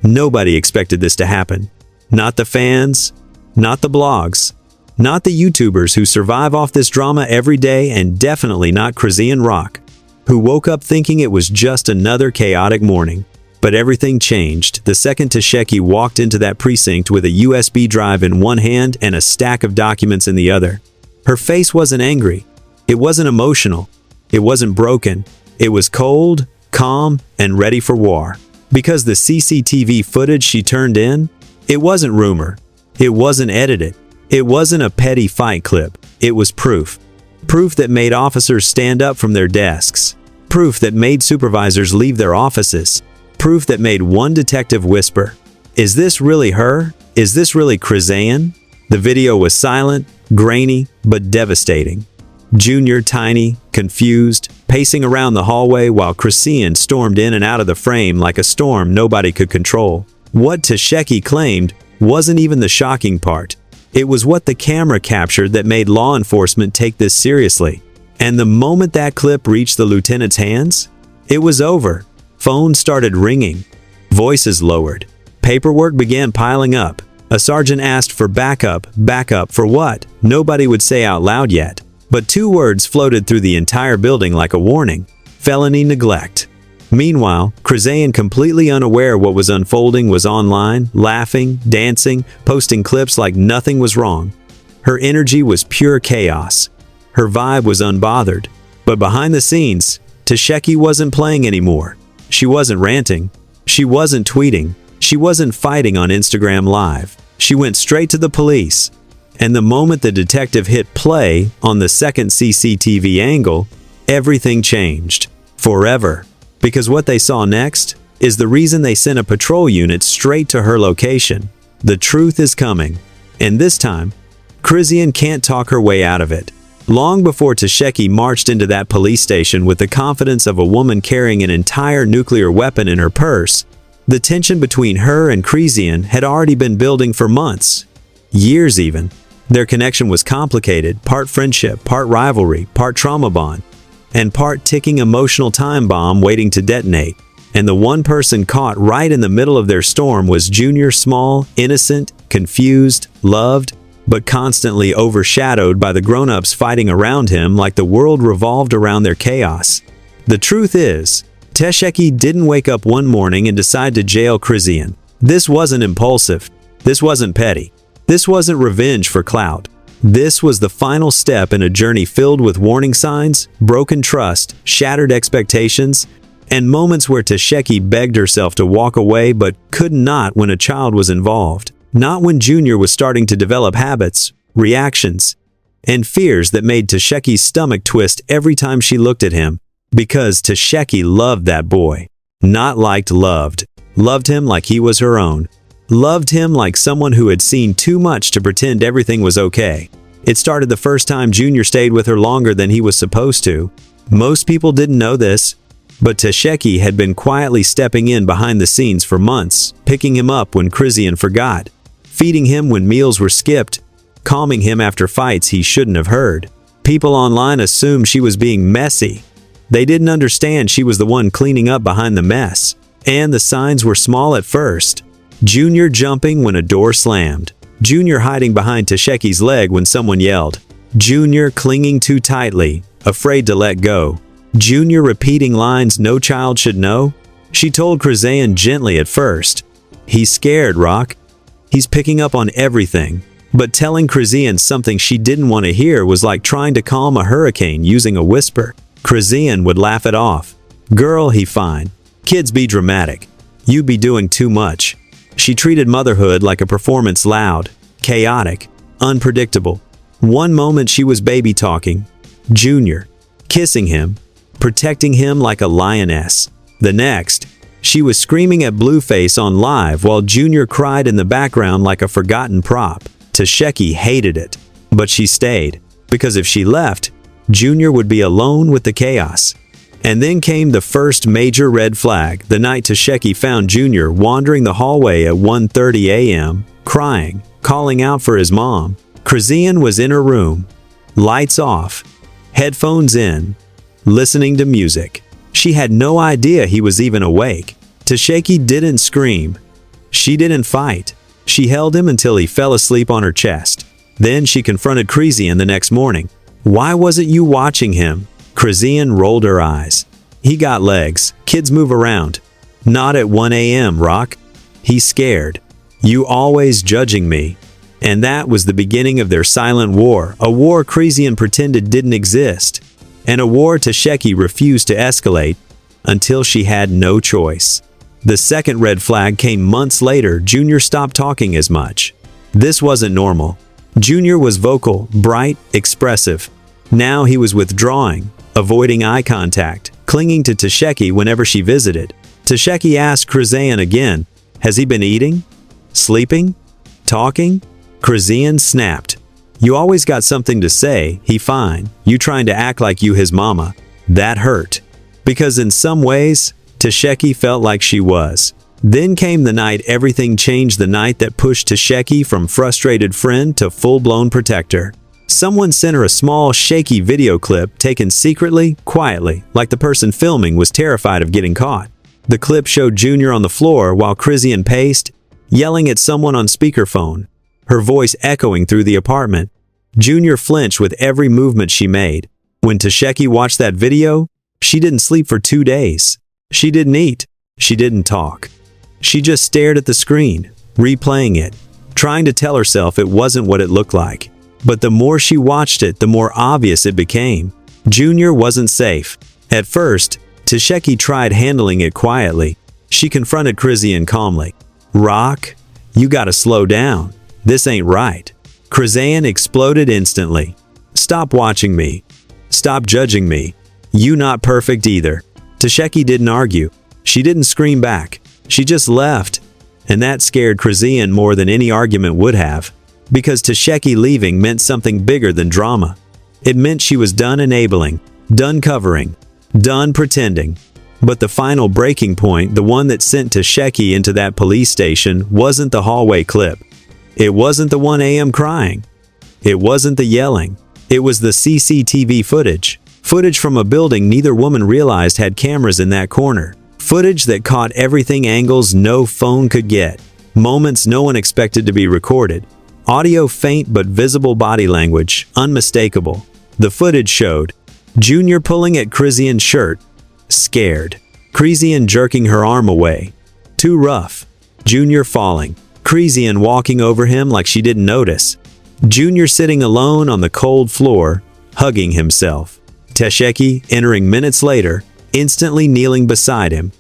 Nobody expected this to happen. Not the fans, not the blogs, not the YouTubers who survive off this drama every day, and definitely not Chrisean Rock, who woke up thinking it was just another chaotic morning. But everything changed the second Tesheki walked into that precinct with a USB drive in one hand and a stack of documents in the other. Her face wasn't angry. It wasn't emotional. It wasn't broken. It was cold, calm, and ready for war. Because the CCTV footage she turned in, it wasn't rumor. It wasn't edited. It wasn't a petty fight clip. It was proof. Proof that made officers stand up from their desks. Proof that made supervisors leave their offices. Proof that made one detective whisper, "Is this really her? Is this really Chrisean?" The video was silent, grainy, but devastating. Junior, tiny, confused, pacing around the hallway while Chrisean stormed in and out of the frame like a storm nobody could control. What Tesheki claimed wasn't even the shocking part. It was what the camera captured that made law enforcement take this seriously. And the moment that clip reached the lieutenant's hands, it was over. Phones started ringing. Voices lowered. Paperwork began piling up. A sergeant asked for backup. Backup for what? Nobody would say out loud yet. But two words floated through the entire building like a warning: felony neglect. Meanwhile, Chrisean, completely unaware what was unfolding, was online, laughing, dancing, posting clips like nothing was wrong. Her energy was pure chaos. Her vibe was unbothered. But behind the scenes, Tesheki wasn't playing anymore. She wasn't ranting. She wasn't tweeting. She wasn't fighting on Instagram Live. She went straight to the police. And the moment the detective hit play on the second CCTV angle, everything changed. Forever. Because what they saw next is the reason they sent a patrol unit straight to her location. The truth is coming. And this time, Chrisean can't talk her way out of it. Long before Tesheki marched into that police station with the confidence of a woman carrying an entire nuclear weapon in her purse, the tension between her and Chrisean had already been building for months. Years even. Their connection was complicated, part friendship, part rivalry, part trauma bond, and part ticking emotional time bomb waiting to detonate. And the one person caught right in the middle of their storm was Junior, small, innocent, confused, loved, but constantly overshadowed by the grown-ups fighting around him like the world revolved around their chaos. The truth is, Tesheki didn't wake up one morning and decide to jail Chrisean. This wasn't impulsive. This wasn't petty. This wasn't revenge for clout. This was the final step in a journey filled with warning signs, broken trust, shattered expectations, and moments where Tesheki begged herself to walk away but could not when a child was involved. Not when Junior was starting to develop habits, reactions, and fears that made Tesheki's stomach twist every time she looked at him. Because Tesheki loved that boy. Not liked, loved. Loved him like he was her own. Loved him like someone who had seen too much to pretend everything was okay. It started the first time Junior stayed with her longer than he was supposed to. Most people didn't know this, but Tesheki had been quietly stepping in behind the scenes for months, picking him up when Chrisean forgot, feeding him when meals were skipped, calming him after fights he shouldn't have heard. People online assumed she was being messy. They didn't understand she was the one cleaning up behind the mess. And the signs were small at first. Junior jumping when a door slammed. Junior hiding behind Tesheki's leg when someone yelled. Junior clinging too tightly, afraid to let go. Junior repeating lines no child should know. She told Chrisean gently at first. He's scared, Rock. He's picking up on everything. But telling Chrisean something she didn't want to hear was like trying to calm a hurricane using a whisper. Chrisean would laugh it off. Girl, he fine. Kids be dramatic. You be doing too much. She treated motherhood like a performance, loud, chaotic, unpredictable. One moment she was baby talking, Junior, kissing him, protecting him like a lioness. The next, she was screaming at Blueface on live while Junior cried in the background like a forgotten prop. Tesheki hated it, but she stayed, because if she left, Junior would be alone with the chaos. And then came the first major red flag, the night Tesheki found Junior wandering the hallway at 1:30 a.m., crying, calling out for his mom. Chrisean was in her room, lights off, headphones in, listening to music. She had no idea he was even awake. Tesheki didn't scream. She didn't fight. She held him until he fell asleep on her chest. Then she confronted Chrisean the next morning. "Why wasn't you watching him?" Chrisean rolled her eyes. "He got legs. Kids move around." "Not at 1 a.m., Rock." He's scared. "You always judging me." And that was the beginning of their silent war, a war Chrisean pretended didn't exist, and a war Tesheki refused to escalate until she had no choice. The second red flag came months later. Junior stopped talking as much. This wasn't normal. Junior was vocal, bright, expressive. Now he was withdrawing, avoiding eye contact, clinging to Tesheki whenever she visited. Tesheki asked Chrisean again, "Has he been eating? Sleeping? Talking?" Chrisean snapped. "You always got something to say. He fine. You trying to act like you his mama." That hurt. Because in some ways, Tesheki felt like she was. Then came the night everything changed, the night that pushed Tesheki from frustrated friend to full-blown protector. Someone sent her a small, shaky video clip taken secretly, quietly, like the person filming was terrified of getting caught. The clip showed Junior on the floor while Chrisean paced, yelling at someone on speakerphone, her voice echoing through the apartment. Junior flinched with every movement she made. When Tesheki watched that video, she didn't sleep for 2 days. She didn't eat. She didn't talk. She just stared at the screen, replaying it, trying to tell herself it wasn't what it looked like. But the more she watched it, the more obvious it became. Junior wasn't safe. At first, Tesheki tried handling it quietly. She confronted Chrisean calmly. "Rock, you gotta slow down. This ain't right." Chrisean exploded instantly. "Stop watching me. Stop judging me. You not perfect either." Tesheki didn't argue. She didn't scream back. She just left. And that scared Chrisean more than any argument would have. Because Tesheki leaving meant something bigger than drama. It meant she was done enabling, done covering, done pretending. But the final breaking point, the one that sent Tesheki into that police station, wasn't the hallway clip. It wasn't the 1 a.m. crying. It wasn't the yelling. It was the CCTV footage. Footage from a building neither woman realized had cameras in that corner. Footage that caught everything, angles no phone could get. Moments no one expected to be recorded. Audio faint but visible, body language unmistakable. The footage showed Junior pulling at Chrisean's shirt, scared. Chrisean jerking her arm away. Too rough. Junior falling. Chrisean walking over him like she didn't notice. Junior sitting alone on the cold floor, hugging himself. Tesheki entering minutes later, instantly kneeling beside him,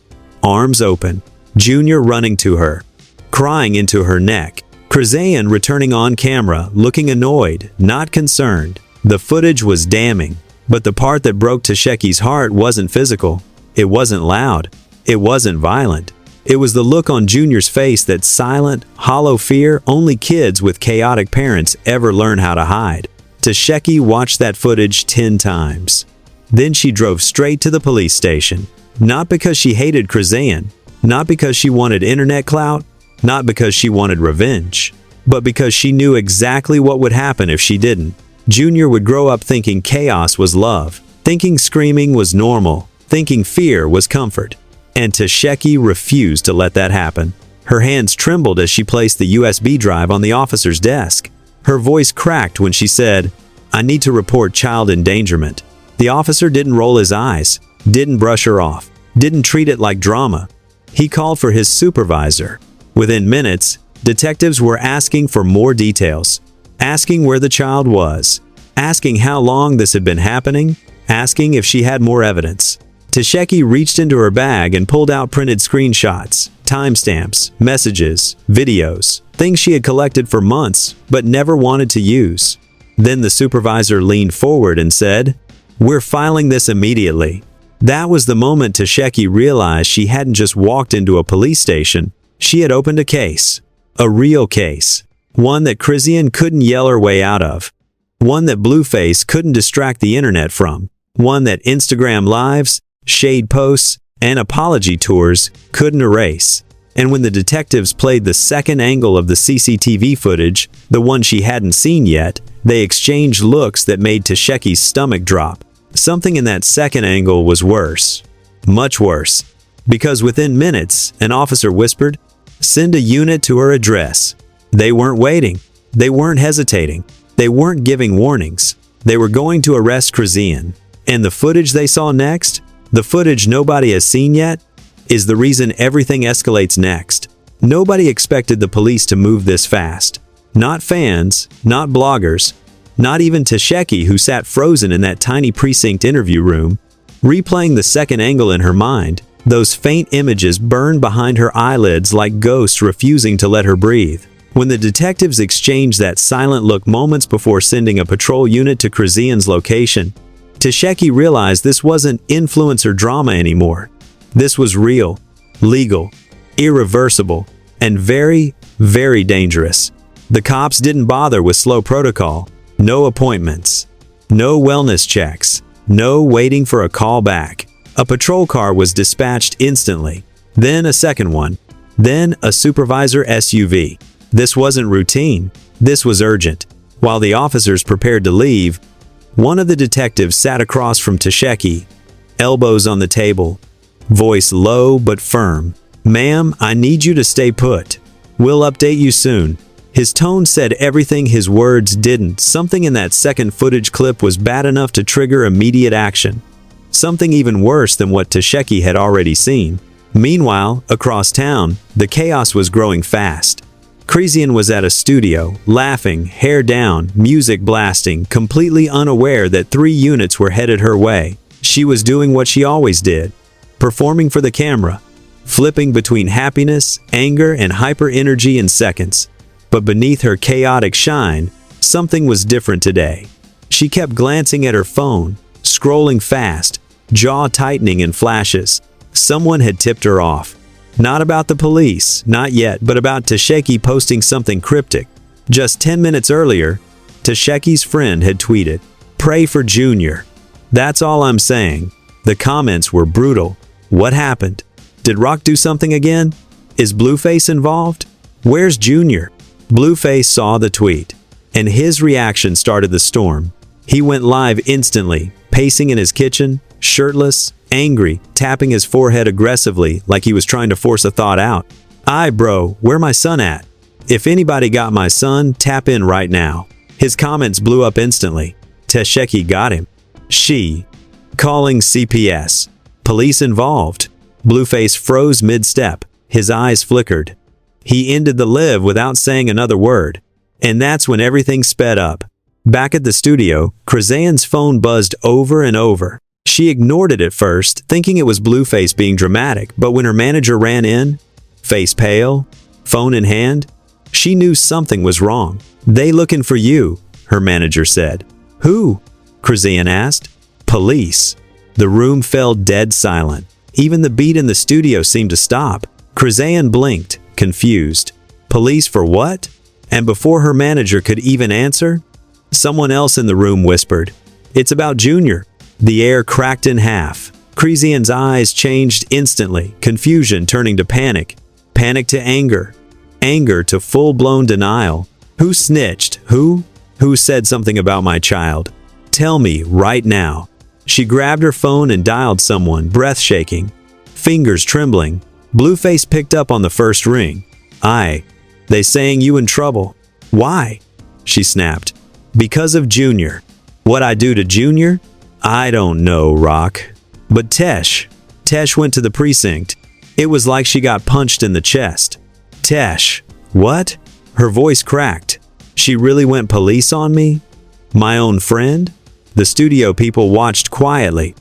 arms open. Junior running to her, crying into her neck. Chrisean returning on camera, looking annoyed, not concerned. The footage was damning, but the part that broke Tesheki's heart wasn't physical. It wasn't loud. It wasn't violent. It was the look on Junior's face, that silent, hollow fear only kids with chaotic parents ever learn how to hide. Tesheki watched that footage 10 times. Then she drove straight to the police station. Not because she hated Chrisean, not because she wanted internet clout, not because she wanted revenge, but because she knew exactly what would happen if she didn't. Junior would grow up thinking chaos was love, thinking screaming was normal, thinking fear was comfort. And Tesheki refused to let that happen. Her hands trembled as she placed the USB drive on the officer's desk. Her voice cracked when she said, "I need to report child endangerment." The officer didn't roll his eyes, didn't brush her off, didn't treat it like drama. He called for his supervisor. Within minutes, detectives were asking for more details, asking where the child was, asking how long this had been happening, asking if she had more evidence. Tesheki reached into her bag and pulled out printed screenshots, timestamps, messages, videos, things she had collected for months but never wanted to use. Then the supervisor leaned forward and said, "We're filing this immediately." That was the moment Tesheki realized she hadn't just walked into a police station. She had opened a case. A real case. One that Chrisean couldn't yell her way out of. One that Blueface couldn't distract the internet from. One that Instagram lives, shade posts, and apology tours couldn't erase. And when the detectives played the second angle of the CCTV footage, the one she hadn't seen yet, they exchanged looks that made Tesheki's stomach drop. Something in that second angle was worse. Much worse. Because within minutes, an officer whispered, Send a unit to her address. They weren't waiting. They weren't hesitating. They weren't giving warnings. They were going to arrest Chrisean. And the footage they saw next, the footage nobody has seen yet, is the reason everything escalates next. Nobody expected the police to move this fast. Not fans, not bloggers, not even Tesheki, who sat frozen in that tiny precinct interview room, replaying the second angle in her mind. Those faint images burned behind her eyelids like ghosts refusing to let her breathe. When the detectives exchanged that silent look moments before sending a patrol unit to Chrisean's location, Tesheki realized this wasn't influencer drama anymore. This was real, legal, irreversible, and very, very dangerous. The cops didn't bother with slow protocol, no appointments, no wellness checks, no waiting for a call back. A patrol car was dispatched instantly, then a second one, then a supervisor SUV. This wasn't routine, this was urgent. While the officers prepared to leave, one of the detectives sat across from Tesheki, elbows on the table, voice low but firm. "Ma'am, I need you to stay put. We'll update you soon." His tone said everything his words didn't. Something in that second footage clip was bad enough to trigger immediate action. Something even worse than what Tesheki had already seen. Meanwhile, across town, the chaos was growing fast. Chrisean was at a studio, laughing, hair down, music blasting, completely unaware that 3 units were headed her way. She was doing what she always did, performing for the camera, flipping between happiness, anger, and hyper-energy in seconds. But beneath her chaotic shine, something was different today. She kept glancing at her phone, scrolling fast, jaw tightening in flashes. Someone had tipped her off. Not about the police, not yet, but about Tesheki posting something cryptic. Just 10 minutes earlier, Tesheki's friend had tweeted, "Pray for Junior." That's all I'm saying. The comments were brutal. What happened? Did Rock do something again? Is Blueface involved? Where's Junior? Blueface saw the tweet, and his reaction started the storm. He went live instantly, pacing in his kitchen, shirtless, angry, tapping his forehead aggressively like he was trying to force a thought out. "Aye bro, where my son at? If anybody got my son, tap in right now." His comments blew up instantly. Tesheki got him. She. Calling CPS. Police involved. Blueface froze mid-step. His eyes flickered. He ended the live without saying another word. And that's when everything sped up. Back at the studio, Chrisean's phone buzzed over and over. She ignored it at first, thinking it was Blueface being dramatic, but when her manager ran in, face pale, phone in hand, she knew something was wrong. "They looking for you," her manager said. "Who?" Chrisean asked. "Police." The room fell dead silent. Even the beat in the studio seemed to stop. Chrisean blinked, confused. "Police for what?" And before her manager could even answer, someone else in the room whispered, "It's about Junior." The air cracked in half. Chrisean's eyes changed instantly, confusion turning to panic, panic to anger, anger to full-blown denial. "Who snitched? Who? Who said something about my child? Tell me right now." She grabbed her phone and dialed someone, breath shaking, fingers trembling. Blueface picked up on the first ring. "Aye. They saying you in trouble." "Why?" she snapped. "Because of Junior." "What I do to Junior?" "I don't know, Rock. But Tesh went to the precinct. It was like she got punched in the chest." "Tesh, what?" Her voice cracked. "She really went police on me? My own friend?" The studio people watched quietly,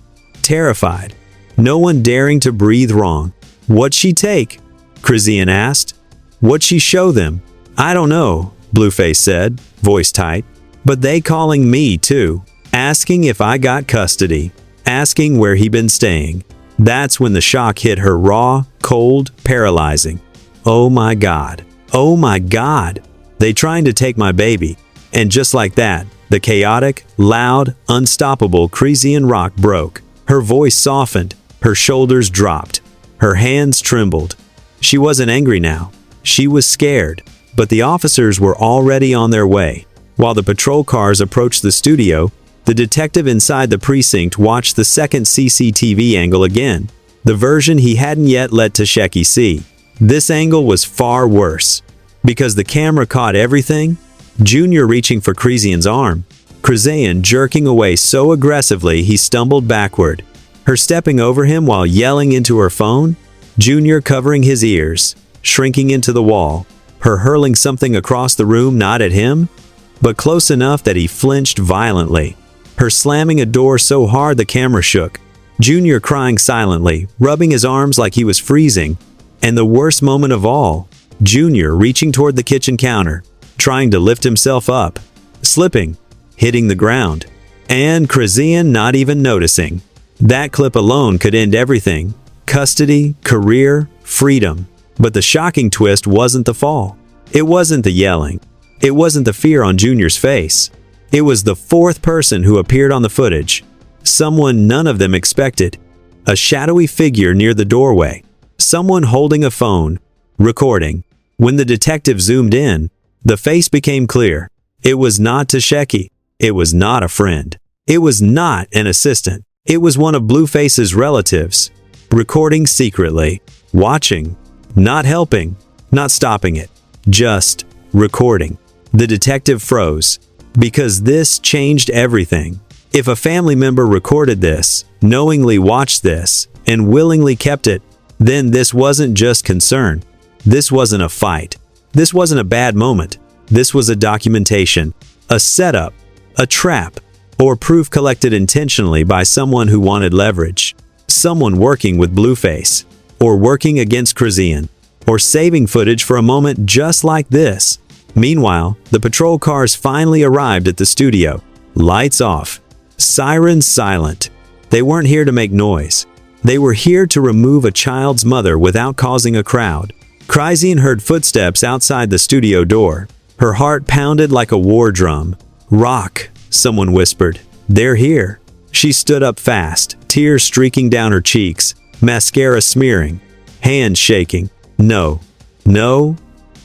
terrified, no one daring to breathe wrong. "What'd she take?" Chrisean asked. "What'd she show them?" "I don't know," Blueface said, voice tight. "But they calling me too. Asking if I got custody, asking where he been staying." That's when the shock hit her, raw, cold, paralyzing. "Oh my God. Oh my God. They trying to take my baby." And just like that, the chaotic, loud, unstoppable Chrisean Rock broke. Her voice softened, her shoulders dropped, her hands trembled. She wasn't angry now. She was scared. But the officers were already on their way. While the patrol cars approached the studio, the detective inside the precinct watched the second CCTV angle again, the version he hadn't yet let Tesheki see. This angle was far worse. Because the camera caught everything, Junior reaching for Chrisean's arm, Chrisean jerking away so aggressively he stumbled backward, her stepping over him while yelling into her phone, Junior covering his ears, shrinking into the wall, her hurling something across the room not at him, but close enough that he flinched violently, her slamming a door so hard the camera shook, Junior crying silently, rubbing his arms like he was freezing, and the worst moment of all, Junior reaching toward the kitchen counter, trying to lift himself up, slipping, hitting the ground, and Chrisean not even noticing. That clip alone could end everything: custody, career, freedom. But the shocking twist wasn't the fall. It wasn't the yelling. It wasn't the fear on Junior's face. It was the fourth person who appeared on the footage. Someone none of them expected. A shadowy figure near the doorway. Someone holding a phone, recording. When the detective zoomed in, the face became clear. It was not Tesheki. It was not a friend. It was not an assistant. It was one of Blueface's relatives, recording secretly, watching, not helping, not stopping it, just recording. The detective froze, because this changed everything. If a family member recorded this, knowingly watched this, and willingly kept it, then this wasn't just concern. This wasn't a fight. This wasn't a bad moment. This was a documentation, a setup, a trap, or proof collected intentionally by someone who wanted leverage. Someone working with Blueface, or working against Chrisean, or saving footage for a moment just like this. Meanwhile, the patrol cars finally arrived at the studio. Lights off. Sirens silent. They weren't here to make noise. They were here to remove a child's mother without causing a crowd. Chrisean heard footsteps outside the studio door. Her heart pounded like a war drum. "Rock," someone whispered. "They're here." She stood up fast, tears streaking down her cheeks, mascara smearing, hands shaking. "No. No.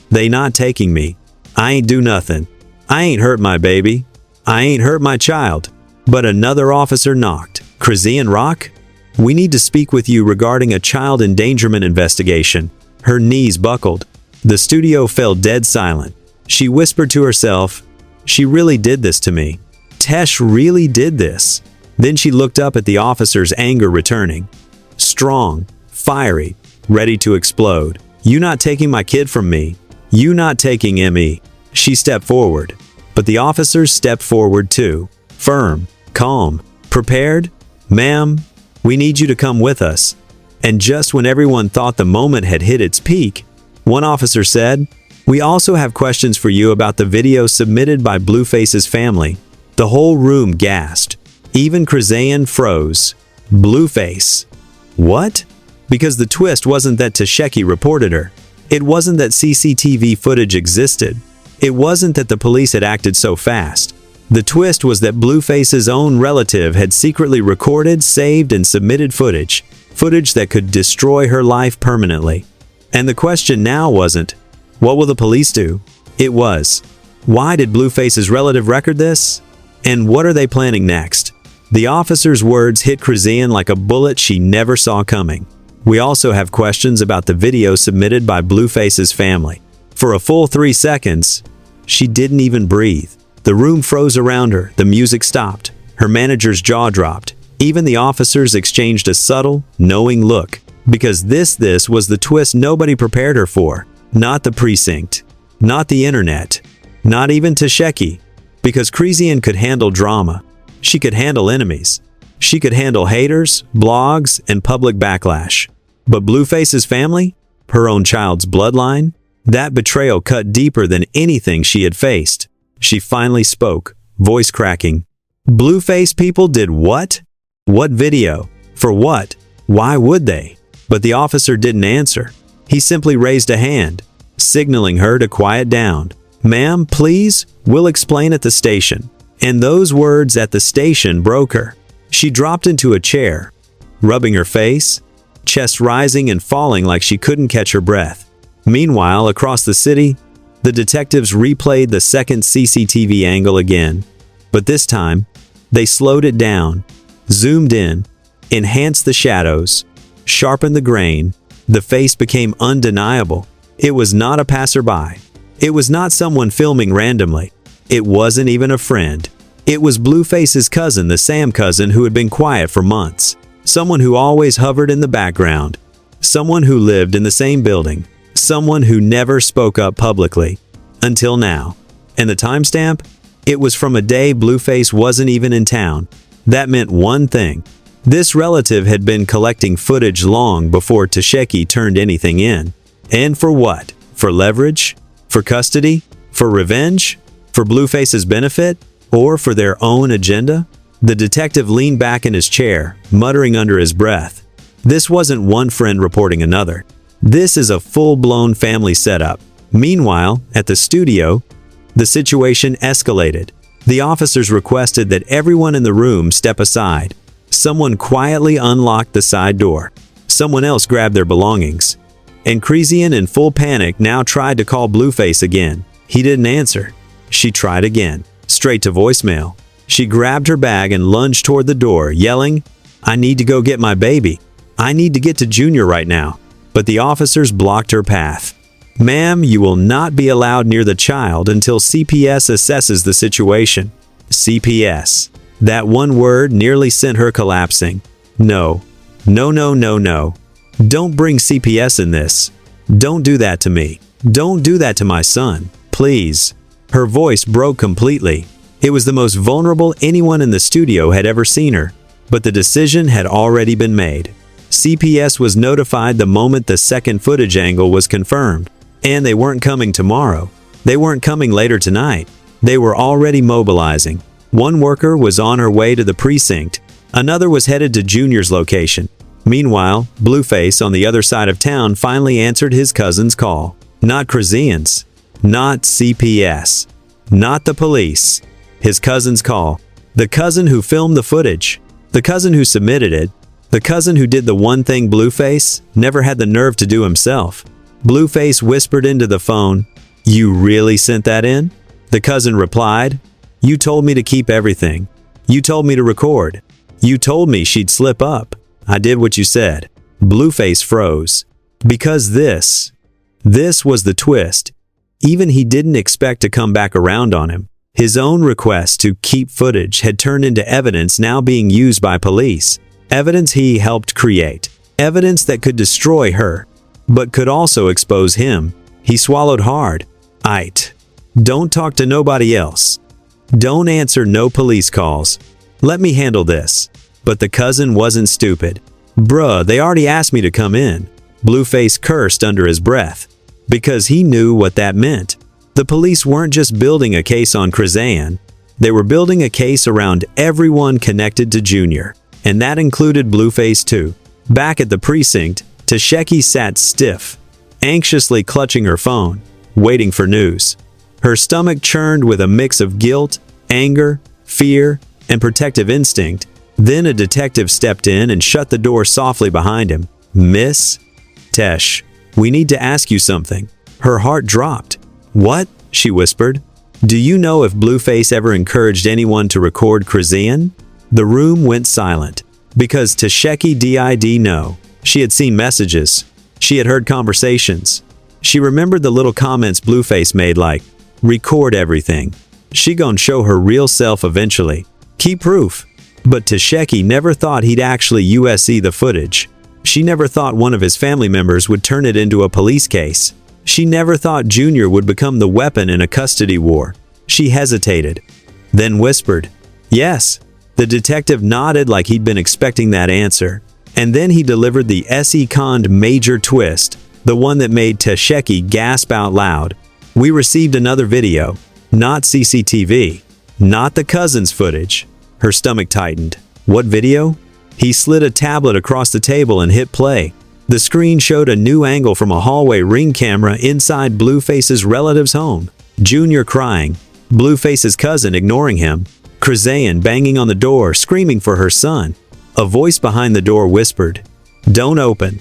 They not taking me. I ain't do nothing. I ain't hurt my baby. I ain't hurt my child." But another officer knocked. "Chrisean Rock? We need to speak with you regarding a child endangerment investigation." Her knees buckled. The studio fell dead silent. She whispered to herself, "She really did this to me. Tesh really did this." Then she looked up at the officer's anger returning. Strong, fiery, ready to explode. "You not taking my kid from me. You not taking me." She stepped forward. But the officers stepped forward too. Firm, calm, prepared. "Ma'am, we need you to come with us." And just when everyone thought the moment had hit its peak, one officer said, "We also have questions for you about the video submitted by Blueface's family." The whole room gasped. Even Chrisean froze. Blueface. What? Because the twist wasn't that Tesheki reported her. It wasn't that CCTV footage existed. It wasn't that the police had acted so fast. The twist was that Blueface's own relative had secretly recorded, saved, and submitted footage that could destroy her life permanently. And the question now wasn't, what will the police do? It was, why did Blueface's relative record this? And what are they planning next? The officer's words hit Chrisean like a bullet she never saw coming. We also have questions about the video submitted by Blueface's family. For a full 3 seconds, she didn't even breathe. The room froze around her, the music stopped, her manager's jaw dropped. Even the officers exchanged a subtle, knowing look. Because this was the twist nobody prepared her for. Not the precinct. Not the internet. Not even Tesheki. Because Chrisean could handle drama. She could handle enemies. She could handle haters, blogs, and public backlash. But Blueface's family? Her own child's bloodline? That betrayal cut deeper than anything she had faced. She finally spoke, voice cracking. "Blueface people did what? What video? For what? Why would they?" But the officer didn't answer. He simply raised a hand, signaling her to quiet down. "Ma'am, please, we'll explain at the station." And those words "at the station" broke her. She dropped into a chair, rubbing her face, chest rising and falling like she couldn't catch her breath. Meanwhile, across the city, the detectives replayed the second CCTV angle again. But this time, they slowed it down, zoomed in, enhanced the shadows, sharpened the grain. The face became undeniable. It was not a passerby. It was not someone filming randomly. It wasn't even a friend. It was Blueface's cousin, the Sam cousin who had been quiet for months. Someone who always hovered in the background. Someone who lived in the same building. Someone who never spoke up publicly. Until now. And the timestamp? It was from a day Blueface wasn't even in town. That meant one thing. This relative had been collecting footage long before Tesheki turned anything in. And for what? For leverage? For custody? For revenge? For Blueface's benefit? Or for their own agenda? The detective leaned back in his chair, muttering under his breath. This wasn't one friend reporting another. This is a full-blown family setup. Meanwhile, at the studio, the situation escalated. The officers requested that everyone in the room step aside. Someone quietly unlocked the side door. Someone else grabbed their belongings. And Chrisean, in full panic, now tried to call Blueface again. He didn't answer. She tried again, straight to voicemail. She grabbed her bag and lunged toward the door, yelling, "I need to go get my baby. I need to get to Junior right now." But the officers blocked her path. "Ma'am, you will not be allowed near the child until CPS assesses the situation." CPS. That one word nearly sent her collapsing. No. No, no, no, no. Don't bring CPS in this. Don't do that to me. Don't do that to my son. Please. Her voice broke completely. It was the most vulnerable anyone in the studio had ever seen her. But the decision had already been made. CPS was notified the moment the second footage angle was confirmed. And they weren't coming tomorrow. They weren't coming later tonight. They were already mobilizing. One worker was on her way to the precinct. Another was headed to Junior's location. Meanwhile, Blueface on the other side of town finally answered his cousin's call. Not Chrisean's. Not CPS. Not the police. His cousin's call. The cousin who filmed the footage. The cousin who submitted it. The cousin who did the one thing Blueface never had the nerve to do himself. Blueface whispered into the phone, "You really sent that in?" The cousin replied, "You told me to keep everything. You told me to record. You told me she'd slip up. I did what you said." Blueface froze. Because this was the twist. Even he didn't expect to come back around on him. His own request to keep footage had turned into evidence now being used by police. Evidence he helped create. Evidence that could destroy her, but could also expose him. He swallowed hard. "Aight. Don't talk to nobody else. Don't answer no police calls. Let me handle this." But the cousin wasn't stupid. "Bruh, they already asked me to come in." Blueface cursed under his breath. Because he knew what that meant. The police weren't just building a case on Chrisean. They were building a case around everyone connected to Junior. And that included Blueface too. Back at the precinct, Tesheki sat stiff, anxiously clutching her phone, waiting for news. Her stomach churned with a mix of guilt, anger, fear, and protective instinct. Then a detective stepped in and shut the door softly behind him. "Miss Tesh, we need to ask you something." Her heart dropped. "What?" she whispered. "Do you know if Blueface ever encouraged anyone to record Chrisean?" The room went silent. Because Tesheki did know. She had seen messages. She had heard conversations. She remembered the little comments Blueface made like, "Record everything. She gon' show her real self eventually. Keep proof." But Tesheki never thought he'd actually USC the footage. She never thought one of his family members would turn it into a police case. She never thought Junior would become the weapon in a custody war. She hesitated, then whispered, "Yes." The detective nodded like he'd been expecting that answer. And then he delivered the SE-conned major twist, the one that made Tesheki gasp out loud. "We received another video. Not CCTV. Not the cousin's footage." Her stomach tightened. "What video?" He slid a tablet across the table and hit play. The screen showed a new angle from a hallway ring camera inside Blueface's relative's home. Junior crying. Blueface's cousin ignoring him. Chrisean banging on the door, screaming for her son. A voice behind the door whispered, "Don't open.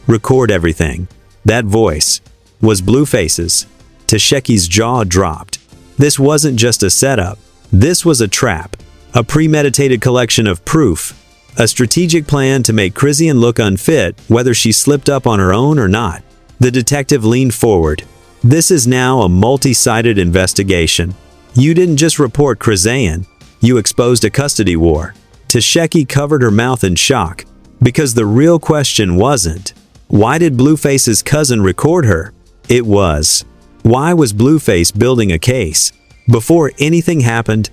Record everything." That voice was Blueface's. Tesheki's jaw dropped. This wasn't just a setup. This was a trap. A premeditated collection of proof. A strategic plan to make Chrisean look unfit, whether she slipped up on her own or not. The detective leaned forward. This is now a multi-sided investigation. You didn't just report Chrisean, you exposed a custody war. Tesheki covered her mouth in shock, because the real question wasn't, why did Blueface's cousin record her? It was, why was Blueface building a case? Before anything happened,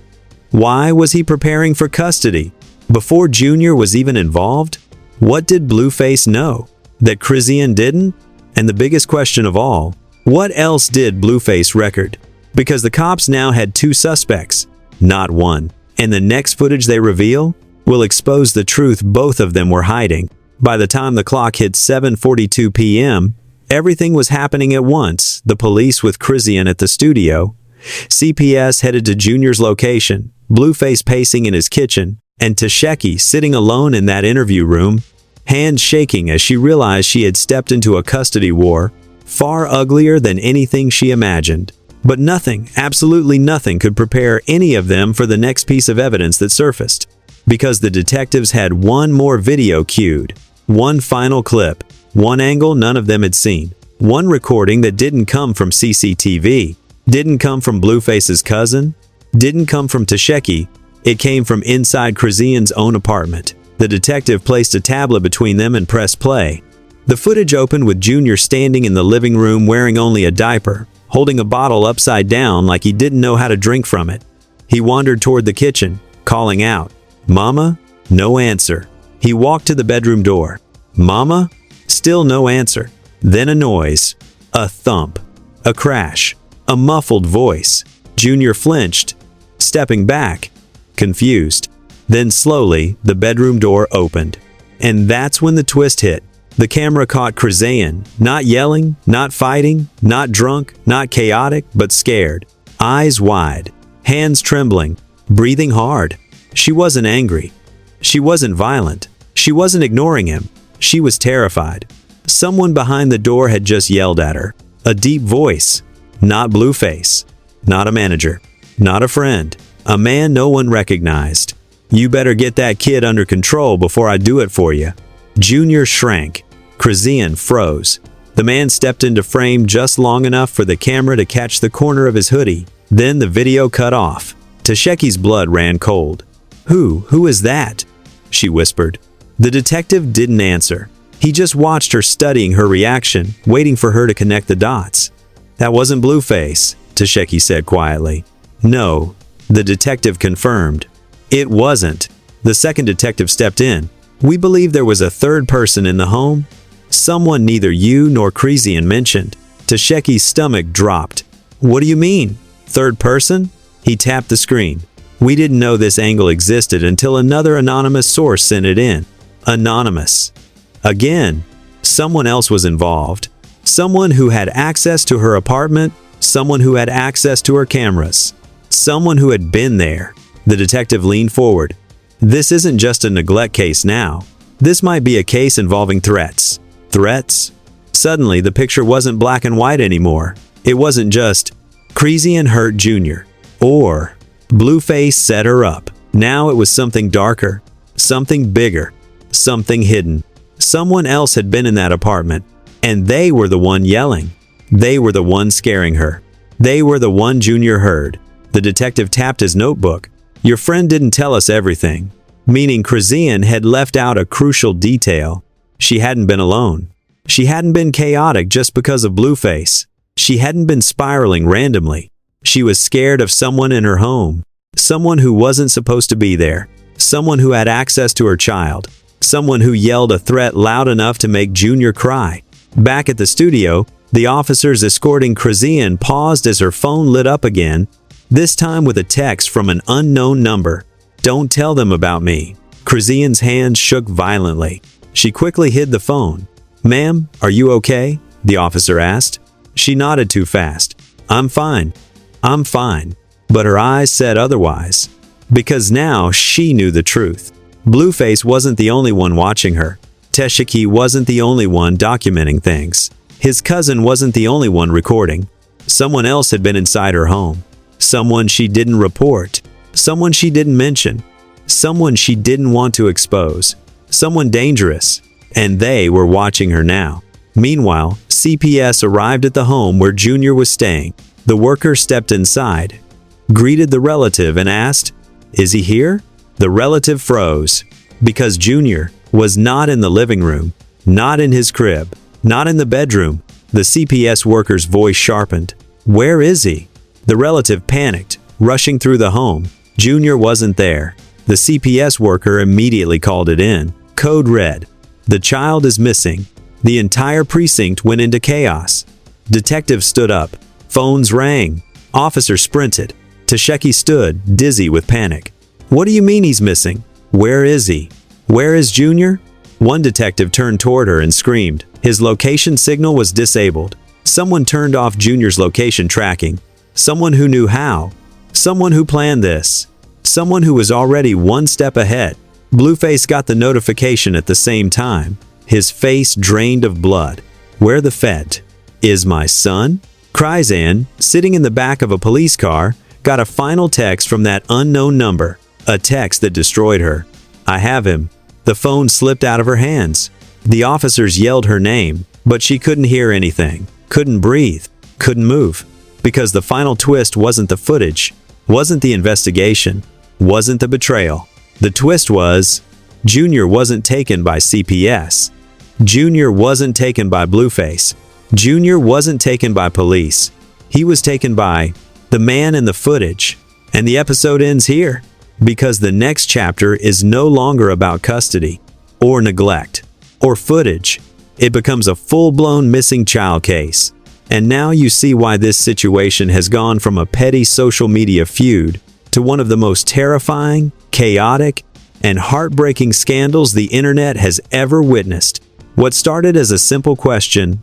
why was he preparing for custody? Before Junior was even involved? What did Blueface know that Chrisean didn't? And the biggest question of all, what else did Blueface record? Because the cops now had 2 suspects, not 1. And the next footage they reveal will expose the truth both of them were hiding. By the time the clock hit 7:42 p.m., everything was happening at once. The police with Chrisean at the studio, CPS headed to Junior's location, Blueface pacing in his kitchen, and Tesheki sitting alone in that interview room, hands shaking as she realized she had stepped into a custody war, far uglier than anything she imagined. But nothing, absolutely nothing, could prepare any of them for the next piece of evidence that surfaced. Because the detectives had one more video cued, one final clip, one angle none of them had seen, one recording that didn't come from CCTV, didn't come from Blueface's cousin, didn't come from Tesheki, it came from inside Chrisean's own apartment. The detective placed a tablet between them and pressed play. The footage opened with Junior standing in the living room wearing only a diaper, holding a bottle upside down like he didn't know how to drink from it. He wandered toward the kitchen, calling out, "Mama?" No answer. He walked to the bedroom door. "Mama?" Still no answer. Then a noise. A thump. A crash. A muffled voice. Junior flinched, stepping back, confused. Then slowly, the bedroom door opened. And that's when the twist hit. The camera caught Chrisean, not yelling, not fighting, not drunk, not chaotic, but scared. Eyes wide, hands trembling, breathing hard. She wasn't angry. She wasn't violent. She wasn't ignoring him. She was terrified. Someone behind the door had just yelled at her. A deep voice. Not Blueface. Not a manager. Not a friend. A man no one recognized. "You better get that kid under control before I do it for you." Junior shrank. Chrisean froze. The man stepped into frame just long enough for the camera to catch the corner of his hoodie. Then the video cut off. Tesheki's blood ran cold. Who is that?" she whispered. The detective didn't answer. He just watched her, studying her reaction, waiting for her to connect the dots. "That wasn't Blueface," Tesheki said quietly. "No," the detective confirmed. "It wasn't." The second detective stepped in. "We believe there was a third person in the home. Someone neither you nor Chrisean mentioned." Tesheki's stomach dropped. "What do you mean? Third person?" He tapped the screen. "We didn't know this angle existed until another anonymous source sent it in." Anonymous. Again, someone else was involved. Someone who had access to her apartment, someone who had access to her cameras, someone who had been there. The detective leaned forward. "This isn't just a neglect case now. This might be a case involving threats." Threats? Suddenly, the picture wasn't black and white anymore. It wasn't just, Chrisean hurt Junior, or Blueface set her up. Now it was something darker, something bigger, something hidden. Someone else had been in that apartment, and they were the one yelling. They were the one scaring her. They were the one Junior heard. The detective tapped his notebook. "Your friend didn't tell us everything," meaning Chrisean had left out a crucial detail. She hadn't been alone. She hadn't been chaotic just because of Blueface. She hadn't been spiraling randomly. She was scared of someone in her home, someone who wasn't supposed to be there, someone who had access to her child, someone who yelled a threat loud enough to make Junior cry. Back at the studio, the officers escorting Chrisean paused as her phone lit up again, this time with a text from an unknown number. "Don't tell them about me." Chrisean's hands shook violently. She quickly hid the phone. "Ma'am, are you okay?" the officer asked. She nodded too fast. "I'm fine. I'm fine." But her eyes said otherwise. Because now she knew the truth. Blueface wasn't the only one watching her. Tesheki wasn't the only one documenting things. His cousin wasn't the only one recording. Someone else had been inside her home. Someone she didn't report. Someone she didn't mention. someone she didn't want to expose, someone dangerous, and they were watching her now. Meanwhile, CPS arrived at the home where Junior was staying. The worker stepped inside, greeted the relative and asked, "Is he here?" The relative froze, because Junior was not in the living room, not in his crib, not in the bedroom. The CPS worker's voice sharpened. "Where is he?" The relative panicked, rushing through the home. Junior wasn't there. The CPS worker immediately called it in. Code red. The child is missing. The entire precinct went into chaos. Detectives stood up. Phones rang. Officers sprinted. Tesheki stood, dizzy with panic. "What do you mean he's missing? Where is he? Where is Junior?" One detective turned toward her and screamed. His location signal was disabled. Someone turned off Junior's location tracking. Someone who knew how. Someone who planned this. Someone who was already one step ahead. Blueface got the notification at the same time. His face drained of blood. "Where the fed? Is my son?" Chrisean, sitting in the back of a police car, got a final text from that unknown number. A text that destroyed her. "I have him." The phone slipped out of her hands. The officers yelled her name, but she couldn't hear anything, couldn't breathe, couldn't move. Because the final twist wasn't the footage, wasn't the investigation, wasn't the betrayal. The twist was, Junior wasn't taken by CPS. Junior wasn't taken by Blueface. Junior wasn't taken by police. He was taken by the man in the footage. And the episode ends here, because the next chapter is no longer about custody, or neglect, or footage. It becomes a full-blown missing child case. And now you see why this situation has gone from a petty social media feud to one of the most terrifying, chaotic, and heartbreaking scandals the internet has ever witnessed. What started as a simple question,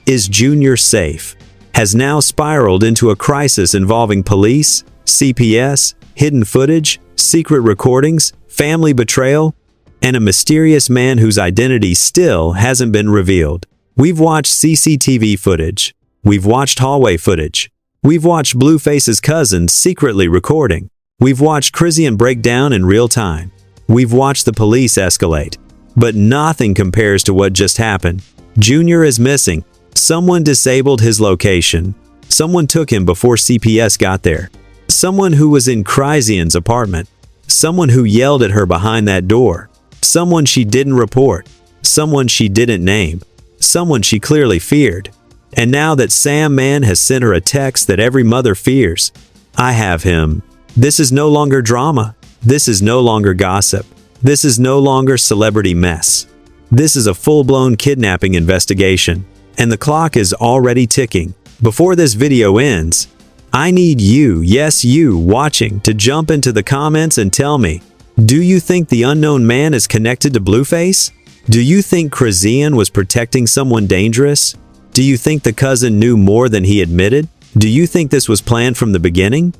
"Is Junior safe?" has now spiraled into a crisis involving police, CPS, hidden footage, secret recordings, family betrayal, and a mysterious man whose identity still hasn't been revealed. We've watched CCTV footage. We've watched hallway footage. We've watched Blueface's cousin secretly recording. We've watched Chrisean break down in real time. We've watched the police escalate. But nothing compares to what just happened. Junior is missing. Someone disabled his location. Someone took him before CPS got there. Someone who was in Chrisean's apartment. Someone who yelled at her behind that door. Someone she didn't report. Someone she didn't name. Someone she clearly feared. And now that Sam Man has sent her a text that every mother fears. "I have him." This is no longer drama. This is no longer gossip. This is no longer celebrity mess. This is a full-blown kidnapping investigation. And the clock is already ticking. Before this video ends, I need you, yes you, watching, to jump into the comments and tell me, do you think the unknown man is connected to Blueface? Do you think Chrisean was protecting someone dangerous? Do you think the cousin knew more than he admitted? Do you think this was planned from the beginning?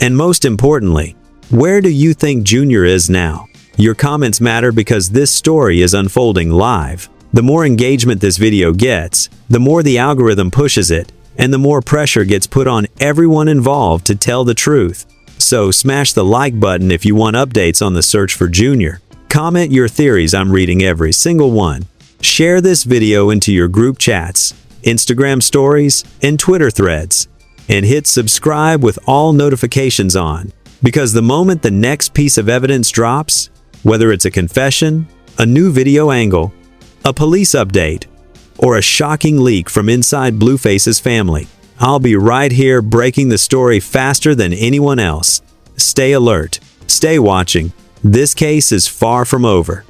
And most importantly, where do you think Junior is now? Your comments matter because this story is unfolding live. The more engagement this video gets, the more the algorithm pushes it, and the more pressure gets put on everyone involved to tell the truth. So smash the like button if you want updates on the search for Junior. Comment your theories, I'm reading every single one. Share this video into your group chats, Instagram stories, and Twitter threads. And hit subscribe with all notifications on, because the moment the next piece of evidence drops, whether it's a confession, a new video angle, a police update, or a shocking leak from inside Blueface's family, I'll be right here breaking the story faster than anyone else. Stay alert. Stay watching. This case is far from over.